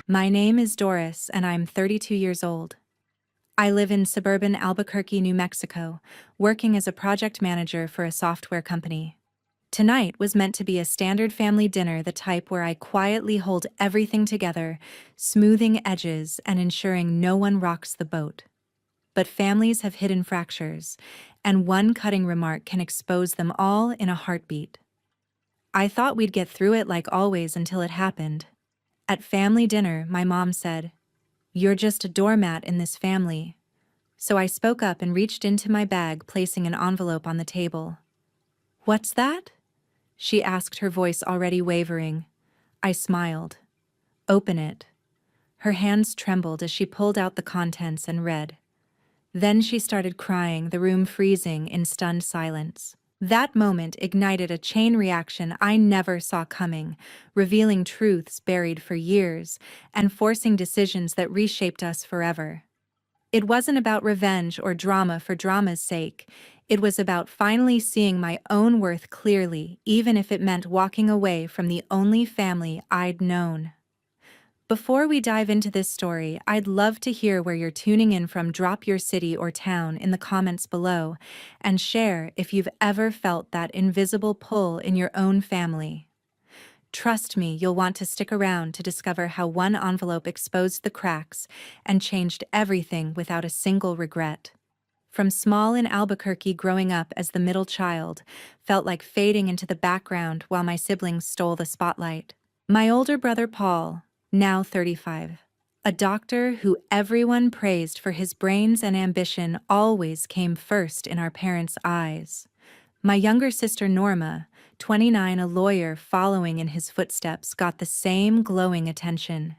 My name is Doris, and I'm 32 years old. I live in suburban Albuquerque, New Mexico, working as a project manager for a software company. Tonight was meant to be a standard family dinner, the type where I quietly hold everything together, smoothing edges and ensuring no one rocks the boat. But families have hidden fractures, and one cutting remark can expose them all in a heartbeat. I thought we'd get through it like always until it happened. At family dinner, my mom said, "You're just a doormat in this family." So I spoke up and reached into my bag, placing an envelope on the table. "What's that?" she asked, her voice already wavering. I smiled. "Open it." Her hands trembled as she pulled out the contents and read. Then she started crying, the room freezing in stunned silence. That moment ignited a chain reaction I never saw coming, revealing truths buried for years and forcing decisions that reshaped us forever. It wasn't about revenge or drama for drama's sake. It was about finally seeing my own worth clearly, even if it meant walking away from the only family I'd known. Before we dive into this story, I'd love to hear where you're tuning in from. Drop your city or town in the comments below and share if you've ever felt that invisible pull in your own family. Trust me, you'll want to stick around to discover how one envelope exposed the cracks and changed everything without a single regret. From small in Albuquerque, growing up as the middle child felt like fading into the background while my siblings stole the spotlight. My older brother Paul, now 35, a doctor who everyone praised for his brains and ambition, always came first in our parents' eyes. My younger sister Norma, 29, a lawyer following in his footsteps, got the same glowing attention.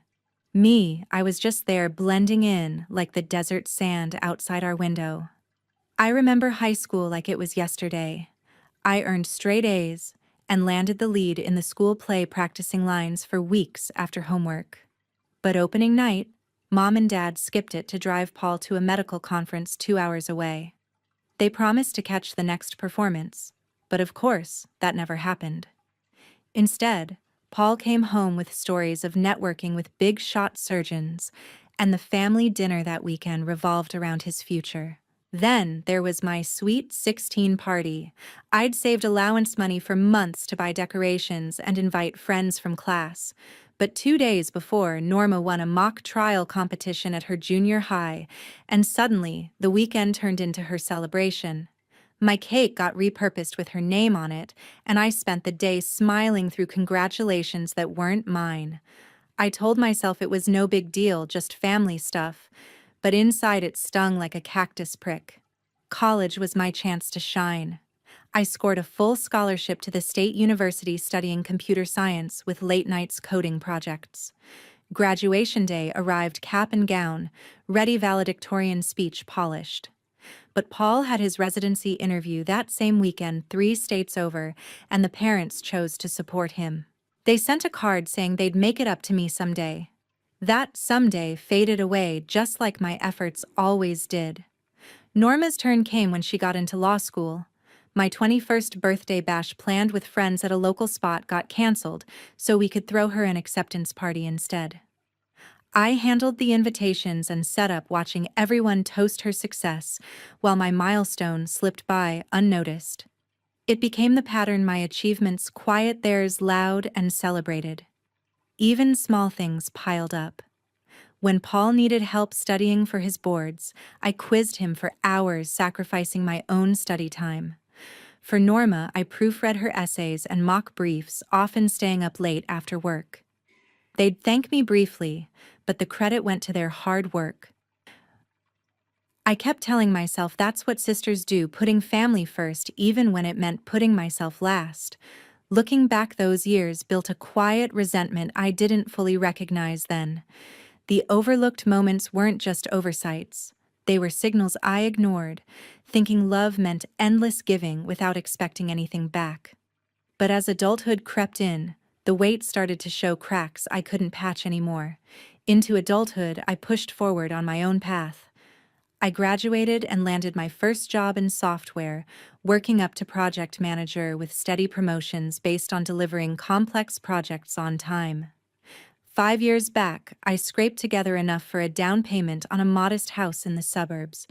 Me, I was just there blending in like the desert sand outside our window. I remember high school like it was yesterday. I earned straight A's and landed the lead in the school play, practicing lines for weeks after homework. But opening night, Mom and Dad skipped it to drive Paul to a medical conference 2 hours away. They promised to catch the next performance, but of course, that never happened. Instead, Paul came home with stories of networking with big-shot surgeons, and the family dinner that weekend revolved around his future. Then there was my sweet 16 party. I'd saved allowance money for months to buy decorations and invite friends from class. But 2 days before, Norma won a mock trial competition at her junior high, and suddenly the weekend turned into her celebration. My cake got repurposed with her name on it, and I spent the day smiling through congratulations that weren't mine. I told myself it was no big deal, just family stuff, but inside it stung like a cactus prick. College was my chance to shine. I scored a full scholarship to the state university studying computer science with late nights coding projects. Graduation day arrived, cap and gown, ready, valedictorian speech polished. But Paul had his residency interview that same weekend, 3 states over, and the parents chose to support him. They sent a card saying they'd make it up to me someday. That someday faded away just like my efforts always did. Norma's turn came when she got into law school. My 21st birthday bash planned with friends at a local spot got canceled, so we could throw her an acceptance party instead. I handled the invitations and set up, watching everyone toast her success, while my milestone slipped by unnoticed. It became the pattern: my achievements quiet, theirs loud and celebrated. Even small things piled up. When Paul needed help studying for his boards, I quizzed him for hours, sacrificing my own study time. For Norma, I proofread her essays and mock briefs, often staying up late after work. They'd thank me briefly, but the credit went to their hard work. I kept telling myself that's what sisters do, putting family first, even when it meant putting myself last. Looking back, those years built a quiet resentment I didn't fully recognize then. The overlooked moments weren't just oversights. They were signals I ignored, thinking love meant endless giving without expecting anything back. But as adulthood crept in, the weight started to show cracks I couldn't patch anymore. Into adulthood, I pushed forward on my own path. I graduated and landed my first job in software, working up to project manager with steady promotions based on delivering complex projects on time. 5 years back, I scraped together enough for a down payment on a modest house in the suburbs.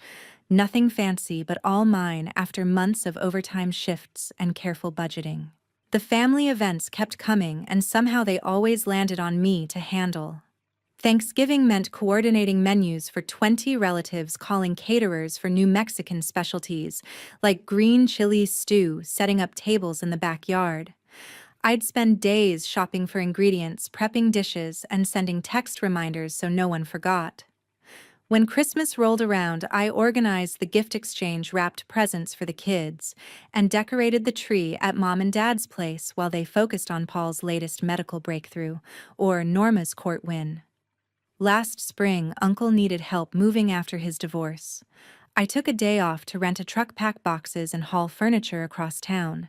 Nothing fancy, but all mine after months of overtime shifts and careful budgeting. The family events kept coming, and somehow they always landed on me to handle. Thanksgiving meant coordinating menus for 20 relatives, calling caterers for New Mexican specialties, like green chili stew, setting up tables in the backyard. I'd spend days shopping for ingredients, prepping dishes, and sending text reminders so no one forgot. When Christmas rolled around, I organized the gift exchange, wrapped presents for the kids, and decorated the tree at Mom and Dad's place while they focused on Paul's latest medical breakthrough, or Norma's court win. Last spring, Uncle needed help moving after his divorce. I took a day off to rent a truck, pack boxes, and haul furniture across town.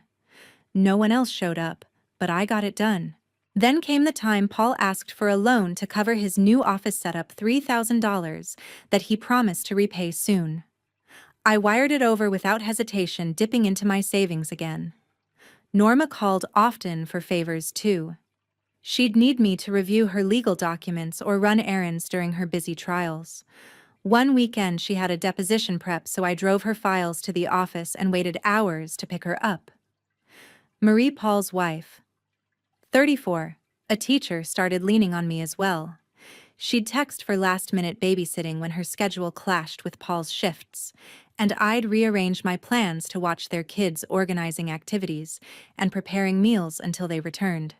No one else showed up, but I got it done. Then came the time Paul asked for a loan to cover his new office setup, $3,000 that he promised to repay soon. I wired it over without hesitation, dipping into my savings again. Norma called often for favors too. She'd need me to review her legal documents or run errands during her busy trials. One weekend she had a deposition prep, so I drove her files to the office and waited hours to pick her up. Marie, Paul's wife, 34, a teacher, started leaning on me as well. She'd text for last-minute babysitting when her schedule clashed with Paul's shifts, and I'd rearrange my plans to watch their kids organizing activities and preparing meals until they returned.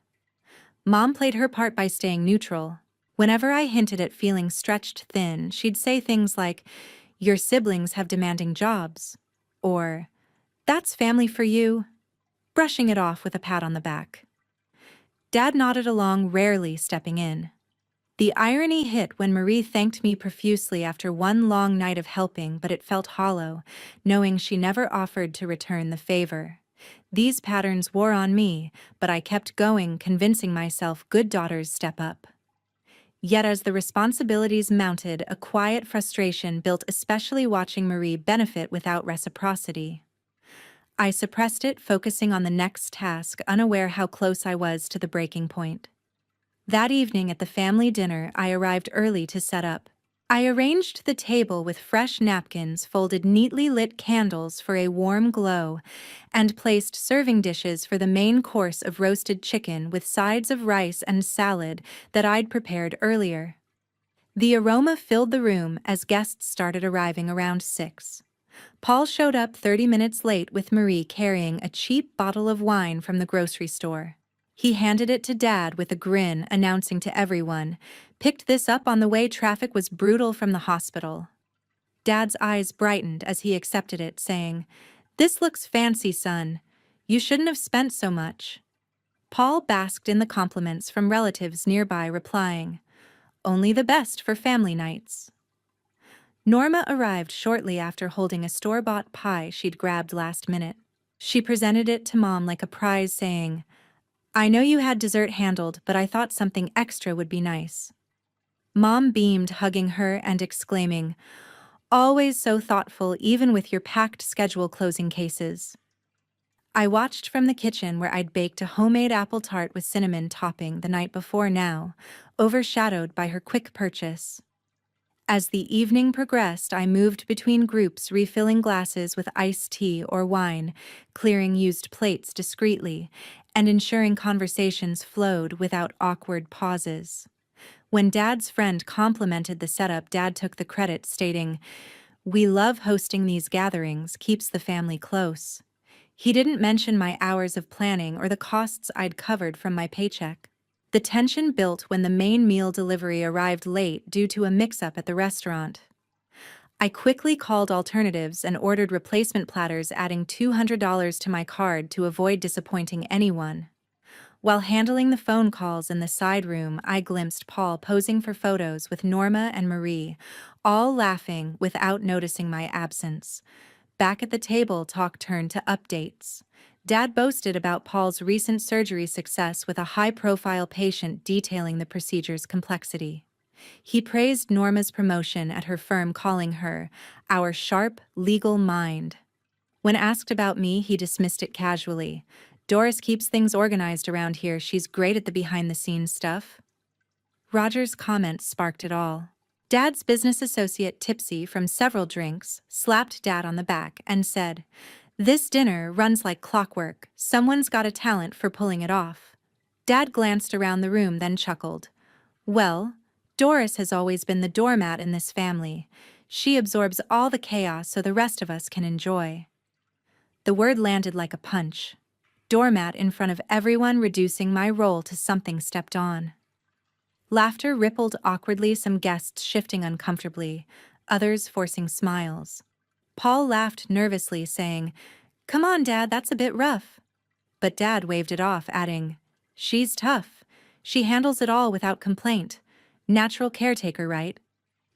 Mom played her part by staying neutral. Whenever I hinted at feeling stretched thin, she'd say things like, "Your siblings have demanding jobs," or, "That's family for you," brushing it off with a pat on the back. Dad nodded along, rarely stepping in. The irony hit when Marie thanked me profusely after one long night of helping, but it felt hollow, knowing she never offered to return the favor. These patterns wore on me, but I kept going, convincing myself good daughters step up. Yet as the responsibilities mounted, a quiet frustration built, especially watching Marie benefit without reciprocity. I suppressed it, focusing on the next task, unaware how close I was to the breaking point. That evening at the family dinner, I arrived early to set up. I arranged the table with fresh napkins, folded neatly lit candles for a warm glow, and placed serving dishes for the main course of roasted chicken with sides of rice and salad that I'd prepared earlier. The aroma filled the room as guests started arriving around 6. Paul showed up 30 minutes late with Marie carrying a cheap bottle of wine from the grocery store. He handed it to Dad with a grin, announcing to everyone, "Picked this up on the way, traffic was brutal from the hospital." Dad's eyes brightened as he accepted it, saying, "This looks fancy, son. You shouldn't have spent so much." Paul basked in the compliments from relatives nearby, replying, "Only the best for family nights." Norma arrived shortly after, holding a store-bought pie she'd grabbed last minute. She presented it to Mom like a prize, saying, "I know you had dessert handled, but I thought something extra would be nice." Mom beamed, hugging her and exclaiming, "Always so thoughtful, even with your packed schedule closing cases." I watched from the kitchen where I'd baked a homemade apple tart with cinnamon topping the night before, now overshadowed by her quick purchase. As the evening progressed, I moved between groups, refilling glasses with iced tea or wine, clearing used plates discreetly, and ensuring conversations flowed without awkward pauses. When Dad's friend complimented the setup, Dad took the credit, stating, "We love hosting these gatherings, keeps the family close." He didn't mention my hours of planning or the costs I'd covered from my paycheck. The tension built when the main meal delivery arrived late due to a mix-up at the restaurant. I quickly called alternatives and ordered replacement platters, adding $200 to my card to avoid disappointing anyone. While handling the phone calls in the side room, I glimpsed Paul posing for photos with Norma and Marie, all laughing without noticing my absence. Back at the table, talk turned to updates. Dad boasted about Paul's recent surgery success with a high-profile patient, detailing the procedure's complexity. He praised Norma's promotion at her firm, calling her our sharp, legal mind. When asked about me, he dismissed it casually. "Doris keeps things organized around here. She's great at the behind-the-scenes stuff." Roger's comments sparked it all. Dad's business associate, tipsy from several drinks, slapped Dad on the back and said, "This dinner runs like clockwork. Someone's got a talent for pulling it off." Dad glanced around the room, then chuckled. "Well, Doris has always been the doormat in this family. She absorbs all the chaos so the rest of us can enjoy." The word landed like a punch. Doormat in front of everyone, reducing my role to something stepped on. Laughter rippled awkwardly, some guests shifting uncomfortably, others forcing smiles. Paul laughed nervously, saying, "Come on, Dad, that's a bit rough." But Dad waved it off, adding, "She's tough. She handles it all without complaint. Natural caretaker, right?"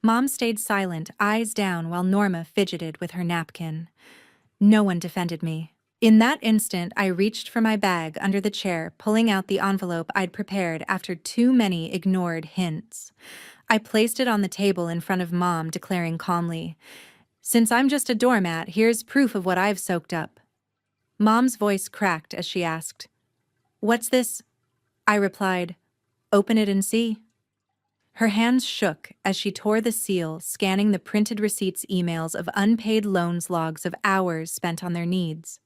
Mom stayed silent, eyes down, while Norma fidgeted with her napkin. No one defended me. In that instant, I reached for my bag under the chair, pulling out the envelope I'd prepared after too many ignored hints. I placed it on the table in front of Mom, declaring calmly, "Since I'm just a doormat, here's proof of what I've soaked up." Mom's voice cracked as she asked, "What's this?" I replied, "Open it and see." Her hands shook as she tore the seal, scanning the printed receipts, emails of unpaid loans, logs of hours spent on their needs.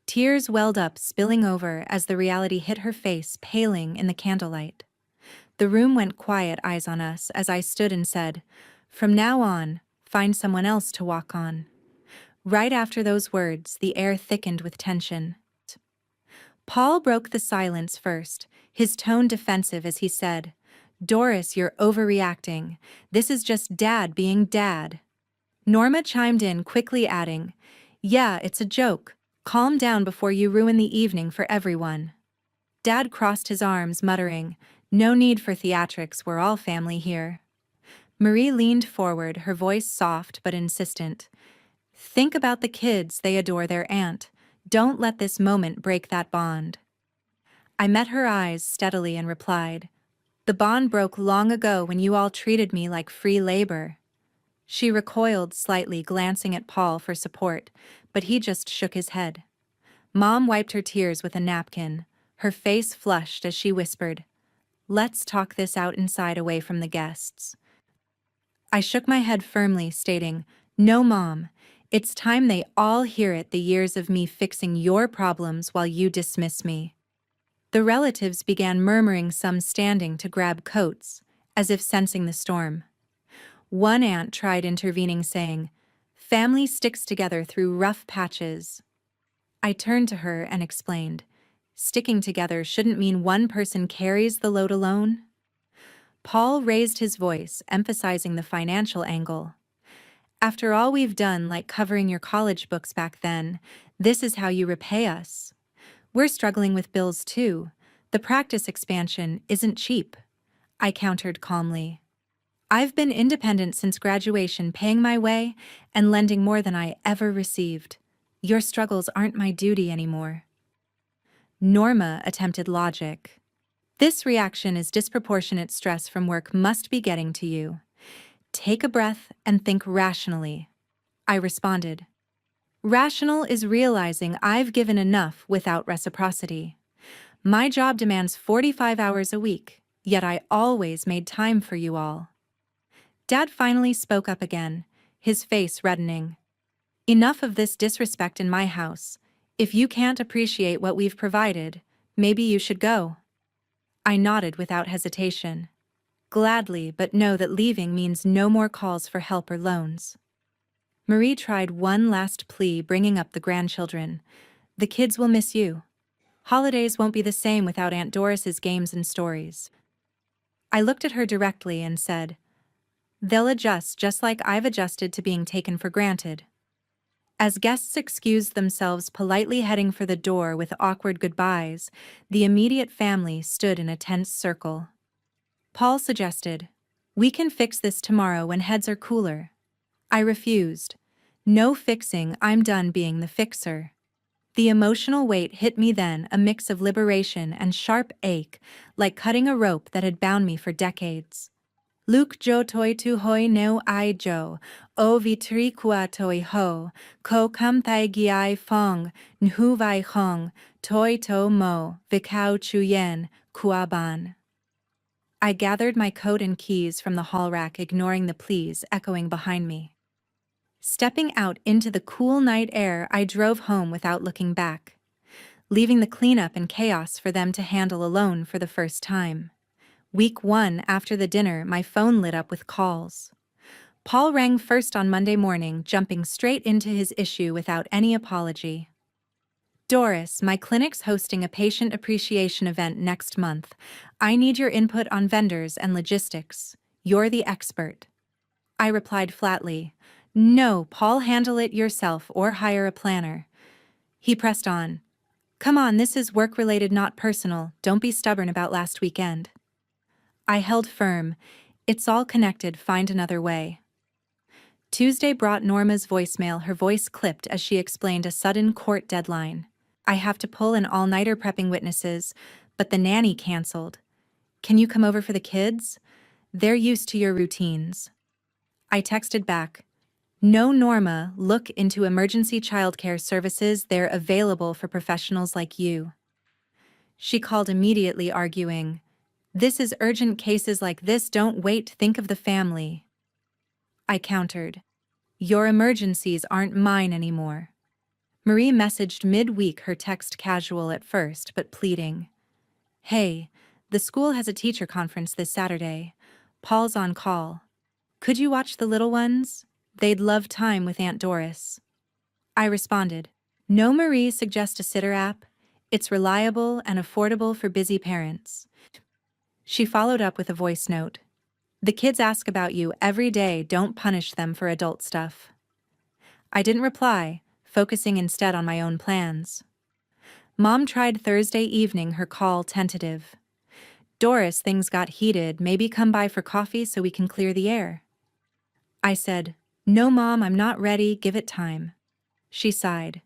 Tears welled up, spilling over as the reality hit her face, paling in the candlelight. The room went quiet, eyes on us, as I stood and said, "From now on, find someone else to walk on." Right after those words, the air thickened with tension. Paul broke the silence first, his tone defensive as he said, "Doris, you're overreacting. This is just Dad being Dad." Norma chimed in, quickly adding, "Yeah, it's a joke. Calm down before you ruin the evening for everyone." Dad crossed his arms, muttering, "No need for theatrics, we're all family here." Marie leaned forward, her voice soft but insistent. "Think about the kids, they adore their aunt. Don't let this moment break that bond." I met her eyes steadily and replied, "The bond broke long ago when you all treated me like free labor." She recoiled slightly, glancing at Paul for support, but he just shook his head. Mom wiped her tears with a napkin. Her face flushed as she whispered, "Let's talk this out inside, away from the guests." I shook my head firmly, stating, "No, Mom. It's time they all hear it, the years of me fixing your problems while you dismiss me." The relatives began murmuring, some standing to grab coats, as if sensing the storm. One aunt tried intervening, saying, "Family sticks together through rough patches." I turned to her and explained, "Sticking together shouldn't mean one person carries the load alone." Paul raised his voice, emphasizing the financial angle. "After all we've done, like covering your college books back then, this is how you repay us. We're struggling with bills too. The practice expansion isn't cheap." I countered calmly. "I've been independent since graduation, paying my way and lending more than I ever received. Your struggles aren't my duty anymore." Norma attempted logic. "This reaction is disproportionate stress from work must be getting to you. Take a breath and think rationally." I responded. "Rational is realizing I've given enough without reciprocity. My job demands 45 hours a week, yet I always made time for you all." Dad finally spoke up again, his face reddening. "Enough of this disrespect in my house. If you can't appreciate what we've provided, maybe you should go." I nodded without hesitation. "Gladly, but know that leaving means no more calls for help or loans." Marie tried one last plea, bringing up the grandchildren. "The kids will miss you. Holidays won't be the same without Aunt Doris's games and stories." I looked at her directly and said, "They'll adjust just like I've adjusted to being taken for granted." As guests excused themselves, politely heading for the door with awkward goodbyes, the immediate family stood in a tense circle. Paul suggested, "We can fix this tomorrow when heads are cooler." I refused. "No fixing, I'm done being the fixer." The emotional weight hit me then, a mix of liberation and sharp ache, like cutting a rope that had bound me for decades. "Luke jo toi tu hoi no I jo, o vitri qua toi ho, ko kam thai giai fong, nhu vai hong, toi to mo, vikau chu yen, kua ban." I gathered my coat and keys from the hall rack, ignoring the pleas echoing behind me. Stepping out into the cool night air, I drove home without looking back, leaving the cleanup and chaos for them to handle alone for the first time. Week 1, after the dinner, my phone lit up with calls. Paul rang first on Monday morning, jumping straight into his issue without any apology. Doris, my clinic's hosting a patient appreciation event next month. I need your input on vendors and logistics. You're the expert. I replied flatly, "No, Paul, handle it yourself or hire a planner." He pressed on. "Come on, this is work-related, not personal. Don't be stubborn about last weekend." I held firm. It's all connected, find another way. Tuesday brought Norma's voicemail, her voice clipped as she explained a sudden court deadline. "I have to pull an all-nighter prepping witnesses, but the nanny canceled. Can you come over for the kids? They're used to your routines." I texted back, "No, Norma, look into emergency childcare services. They're available for professionals like you." She called immediately, arguing, "This is urgent, cases like this don't wait, think of the family." I countered, "Your emergencies aren't mine anymore." Marie messaged mid-week, her text casual at first but pleading, "Hey, the school has a teacher conference this Saturday. Paul's on call. Could you watch the little ones? They'd love time with Aunt Doris." I responded, "No, Marie, suggest a sitter app. It's reliable and affordable for busy parents." She followed up with a voice note, "The kids ask about you every day, don't punish them for adult stuff." I didn't reply, focusing instead on my own plans. Mom tried Thursday evening, her call tentative. "Doris, things got heated, maybe come by for coffee so we can clear the air." I said, "No, Mom, I'm not ready, give it time." She sighed,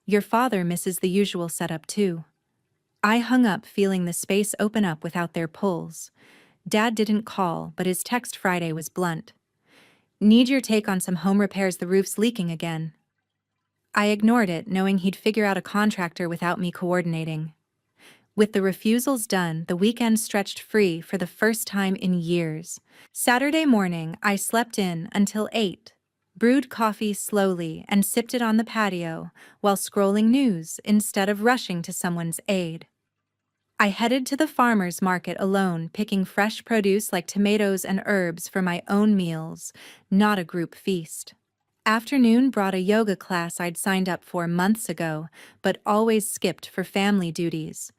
"Your father misses the usual setup too." I hung up, feeling the space open up without their pulls. Dad didn't call, but his text Friday was blunt. "Need your take on some home repairs, the roof's leaking again." I ignored it, knowing he'd figure out a contractor without me coordinating. With the refusals done, the weekend stretched free for the first time in years. Saturday morning, I slept in until 8, brewed coffee slowly and sipped it on the patio while scrolling news instead of rushing to someone's aid. I headed to the farmer's market alone, picking fresh produce like tomatoes and herbs for my own meals, not a group feast. Afternoon brought a yoga class I'd signed up for months ago, but always skipped for family duties.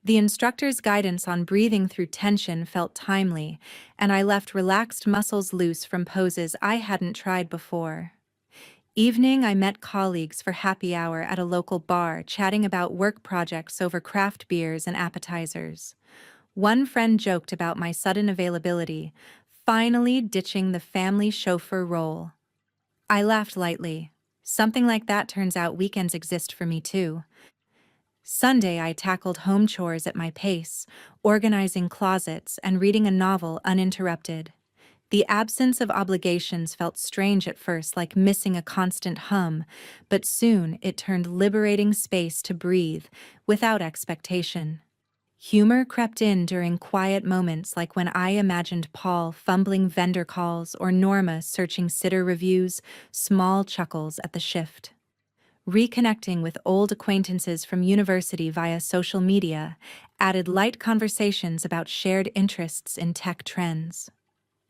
The instructor's guidance on breathing through tension felt timely, and I left relaxed muscles loose from poses I hadn't tried before. Evening, I met colleagues for happy hour at a local bar, chatting about work projects over craft beers and appetizers. One friend joked about my sudden availability, finally ditching the family chauffeur role. I laughed lightly. Something like that turns out weekends exist for me too. Sunday, I tackled home chores at my pace, organizing closets and reading a novel uninterrupted. The absence of obligations felt strange at first, like missing a constant hum, but soon it turned liberating space to breathe, without expectation. Humor crept in during quiet moments, like when I imagined Paul fumbling vendor calls or Norma searching sitter reviews, small chuckles at the shift. Reconnecting with old acquaintances from university via social media added light conversations about shared interests in tech trends.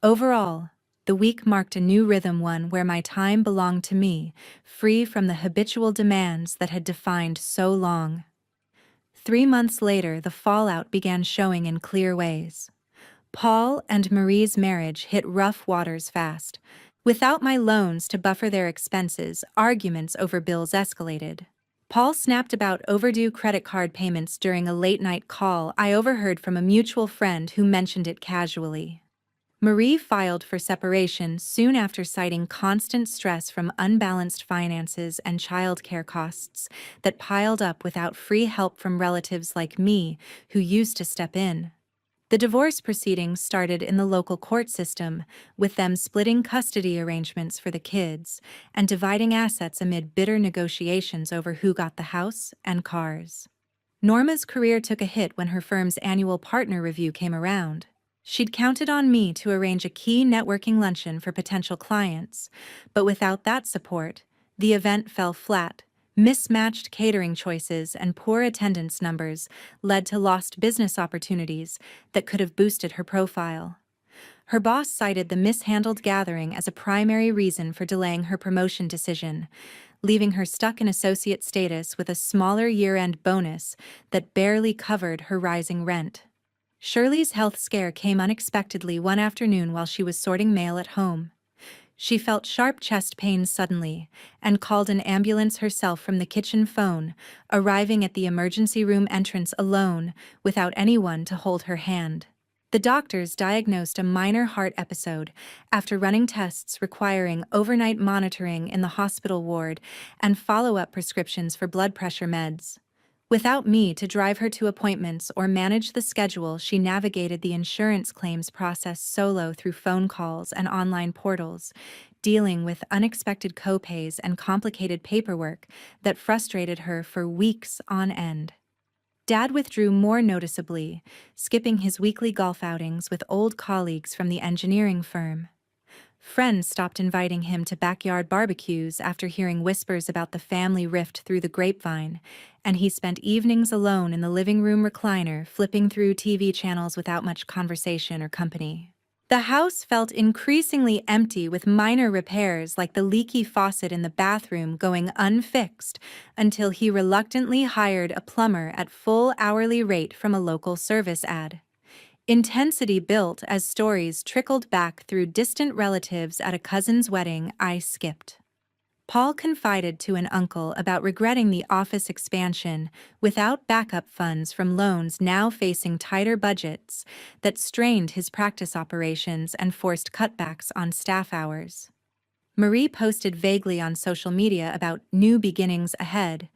Overall, the week marked a new rhythm, one where my time belonged to me, free from the habitual demands that had defined so long. 3 months later, the fallout began showing in clear ways. Paul and Marie's marriage hit rough waters fast. Without my loans to buffer their expenses, arguments over bills escalated. Paul snapped about overdue credit card payments during a late-night call I overheard from a mutual friend who mentioned it casually. Marie filed for separation soon after, citing constant stress from unbalanced finances and childcare costs that piled up without free help from relatives like me who used to step in. The divorce proceedings started in the local court system, with them splitting custody arrangements for the kids and dividing assets amid bitter negotiations over who got the house and cars. Norma's career took a hit when her firm's annual partner review came around. She'd counted on me to arrange a key networking luncheon for potential clients, but without that support, the event fell flat. Mismatched catering choices and poor attendance numbers led to lost business opportunities that could have boosted her profile. Her boss cited the mishandled gathering as a primary reason for delaying her promotion decision, leaving her stuck in associate status with a smaller year-end bonus that barely covered her rising rent. Shirley's health scare came unexpectedly one afternoon while she was sorting mail at home. She felt sharp chest pains suddenly and called an ambulance herself from the kitchen phone, arriving at the emergency room entrance alone without anyone to hold her hand. The doctors diagnosed a minor heart episode after running tests requiring overnight monitoring in the hospital ward and follow-up prescriptions for blood pressure meds. Without me to drive her to appointments or manage the schedule, she navigated the insurance claims process solo through phone calls and online portals, dealing with unexpected copays and complicated paperwork that frustrated her for weeks on end. Dad withdrew more noticeably, skipping his weekly golf outings with old colleagues from the engineering firm. Friends stopped inviting him to backyard barbecues after hearing whispers about the family rift through the grapevine, and he spent evenings alone in the living room recliner, flipping through TV channels without much conversation or company. The house felt increasingly empty, with minor repairs like the leaky faucet in the bathroom going unfixed until he reluctantly hired a plumber at full hourly rate from a local service ad. Intensity built as stories trickled back through distant relatives at a cousin's wedding I skipped. Paul confided to an uncle about regretting the office expansion without backup funds from loans, now facing tighter budgets that strained his practice operations and forced cutbacks on staff hours. Marie posted vaguely on social media about new beginnings ahead,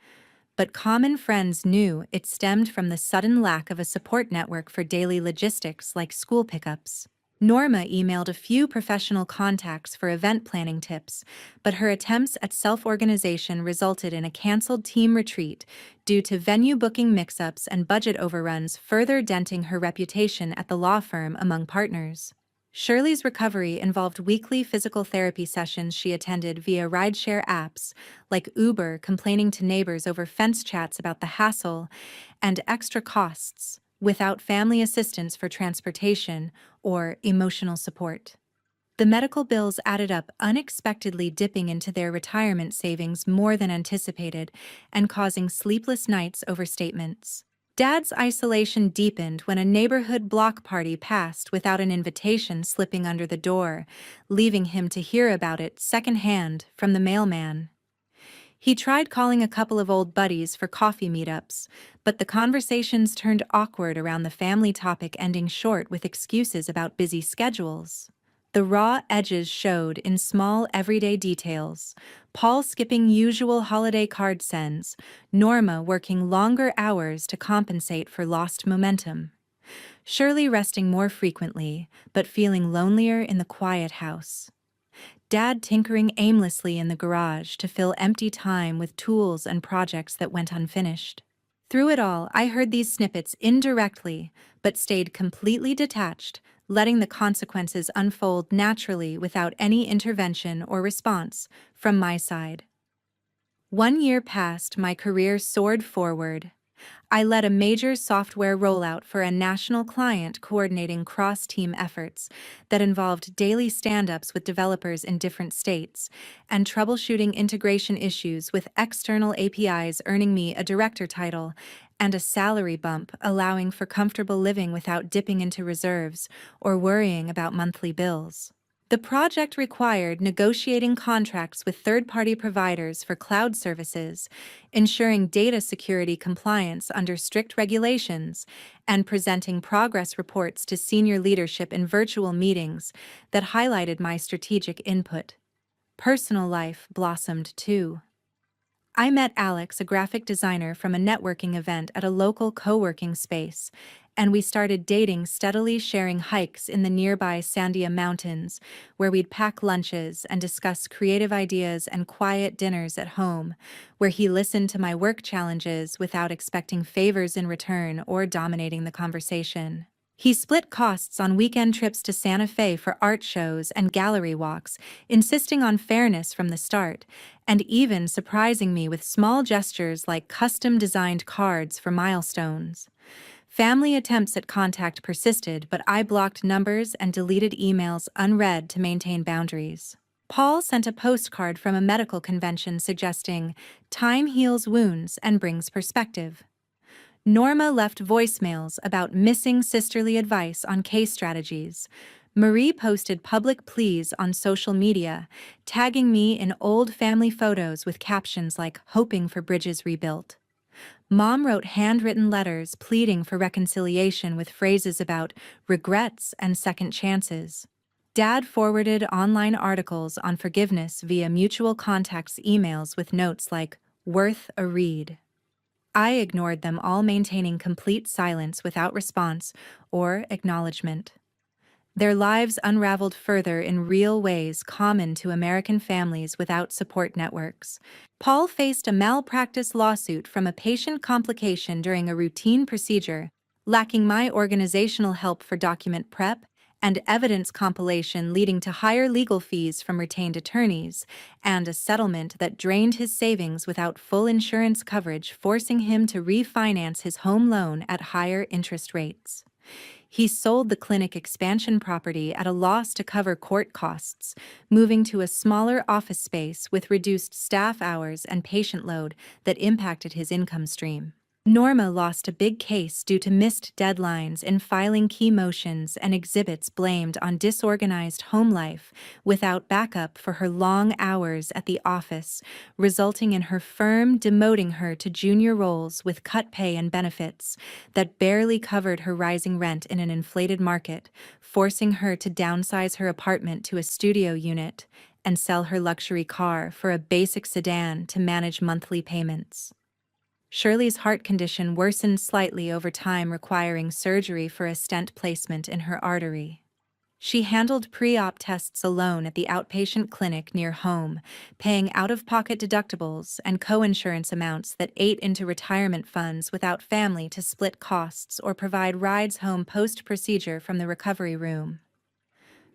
but common friends knew it stemmed from the sudden lack of a support network for daily logistics like school pickups. Norma emailed a few professional contacts for event planning tips, but her attempts at self-organization resulted in a canceled team retreat due to venue booking mix-ups and budget overruns, further denting her reputation at the law firm among partners. Shirley's recovery involved weekly physical therapy sessions she attended via rideshare apps like Uber, complaining to neighbors over fence chats about the hassle and extra costs, without family assistance for transportation or emotional support. The medical bills added up, unexpectedly dipping into their retirement savings more than anticipated and causing sleepless nights over statements. Dad's isolation deepened when a neighborhood block party passed without an invitation slipping under the door, leaving him to hear about it secondhand from the mailman. He tried calling a couple of old buddies for coffee meetups, but the conversations turned awkward around the family topic, ending short with excuses about busy schedules. The raw edges showed in small everyday details: Paul skipping usual holiday card sends, Norma working longer hours to compensate for lost momentum, Shirley resting more frequently but feeling lonelier in the quiet house, Dad tinkering aimlessly in the garage to fill empty time with tools and projects that went unfinished. Through it all, I heard these snippets indirectly, but stayed completely detached, letting the consequences unfold naturally without any intervention or response from my side. 1 year passed, my career soared forward. I led a major software rollout for a national client, coordinating cross-team efforts that involved daily stand-ups with developers in different states and troubleshooting integration issues with external APIs, earning me a director title and a salary bump, allowing for comfortable living without dipping into reserves or worrying about monthly bills. The project required negotiating contracts with third-party providers for cloud services, ensuring data security compliance under strict regulations, and presenting progress reports to senior leadership in virtual meetings that highlighted my strategic input. Personal life blossomed too. I met Alex, a graphic designer from a networking event at a local co-working space, and we started dating steadily, sharing hikes in the nearby Sandia Mountains, where we'd pack lunches and discuss creative ideas, and quiet dinners at home, where he listened to my work challenges without expecting favors in return or dominating the conversation. He split costs on weekend trips to Santa Fe for art shows and gallery walks, insisting on fairness from the start, and even surprising me with small gestures like custom-designed cards for milestones. Family attempts at contact persisted, but I blocked numbers and deleted emails unread to maintain boundaries. Paul sent a postcard from a medical convention suggesting, "Time heals wounds and brings perspective." Norma left voicemails about missing sisterly advice on case strategies. Marie posted public pleas on social media, tagging me in old family photos with captions like "hoping for bridges rebuilt." Mom wrote handwritten letters pleading for reconciliation with phrases about regrets and second chances. Dad forwarded online articles on forgiveness via mutual contacts emails with notes like, "worth a read." I ignored them all, maintaining complete silence without response or acknowledgement. Their lives unraveled further in real ways common to American families without support networks. Paul faced a malpractice lawsuit from a patient complication during a routine procedure, lacking my organizational help for document prep and evidence compilation, leading to higher legal fees from retained attorneys, and a settlement that drained his savings without full insurance coverage, forcing him to refinance his home loan at higher interest rates. He sold the clinic expansion property at a loss to cover court costs, moving to a smaller office space with reduced staff hours and patient load that impacted his income stream. Norma lost a big case due to missed deadlines in filing key motions and exhibits blamed on disorganized home life without backup for her long hours at the office, resulting in her firm demoting her to junior roles with cut pay and benefits that barely covered her rising rent in an inflated market, forcing her to downsize her apartment to a studio unit and sell her luxury car for a basic sedan to manage monthly payments. Shirley's heart condition worsened slightly over time, requiring surgery for a stent placement in her artery. She handled pre-op tests alone at the outpatient clinic near home, paying out-of-pocket deductibles and co-insurance amounts that ate into retirement funds without family to split costs or provide rides home post-procedure from the recovery room.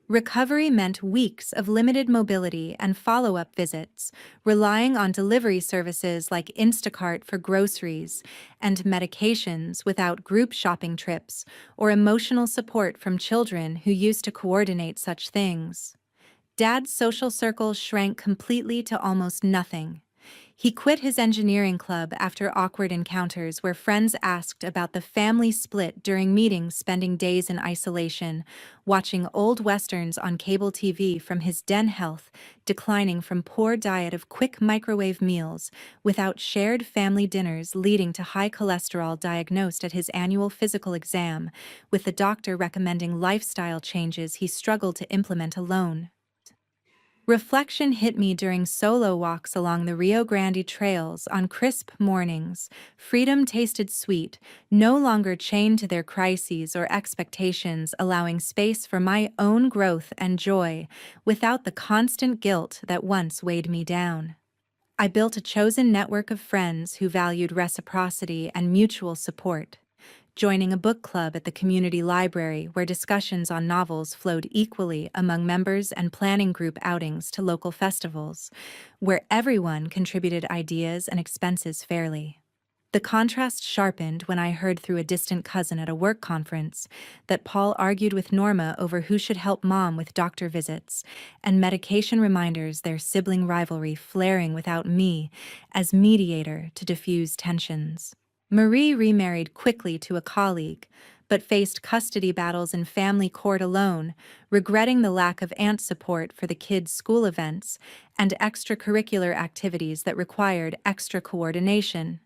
Recovery meant weeks of limited mobility and follow-up visits, relying on delivery services like Instacart for groceries and medications without group shopping trips or emotional support from children who used to coordinate such things. Dad's social circle shrank completely to almost nothing. He quit his engineering club after awkward encounters where friends asked about the family split during meetings, spending days in isolation, watching old westerns on cable TV from his den, health declining from poor diet of quick microwave meals without shared family dinners, leading to high cholesterol diagnosed at his annual physical exam, with the doctor recommending lifestyle changes he struggled to implement alone. Reflection hit me during solo walks along the Rio Grande trails on crisp mornings. Freedom tasted sweet, no longer chained to their crises or expectations, allowing space for my own growth and joy without the constant guilt that once weighed me down. I built a chosen network of friends who valued reciprocity and mutual support, joining a book club at the community library where discussions on novels flowed equally among members, and planning group outings to local festivals, where everyone contributed ideas and expenses fairly. The contrast sharpened when I heard through a distant cousin at a work conference that Paul argued with Norma over who should help Mom with doctor visits and medication reminders, their sibling rivalry flaring without me as mediator to diffuse tensions. Marie remarried quickly to a colleague, but faced custody battles in family court alone, regretting the lack of aunt support for the kids' school events and extracurricular activities that required extra coordination.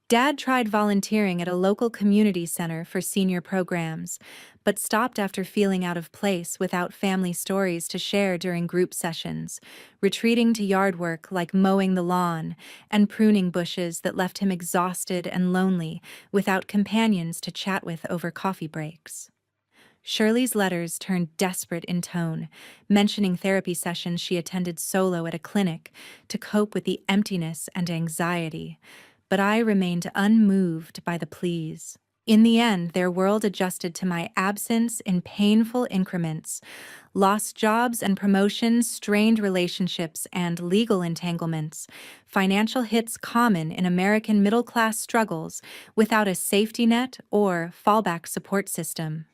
Dad tried volunteering at a local community center for senior programs, but stopped after feeling out of place without family stories to share during group sessions, retreating to yard work like mowing the lawn and pruning bushes that left him exhausted and lonely without companions to chat with over coffee breaks. Shirley's letters turned desperate in tone, mentioning therapy sessions she attended solo at a clinic to cope with the emptiness and anxiety, but I remained unmoved by the pleas. In the end, their world adjusted to my absence in painful increments. Lost jobs and promotions, strained relationships, and legal entanglements. Financial hits common in American middle-class struggles without a safety net or fallback support system.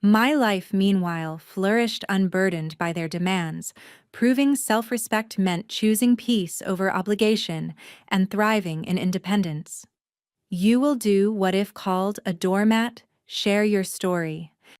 My life, meanwhile, flourished unburdened by their demands, proving self-respect meant choosing peace over obligation and thriving in independence. You will do what if called a doormat? Share your story.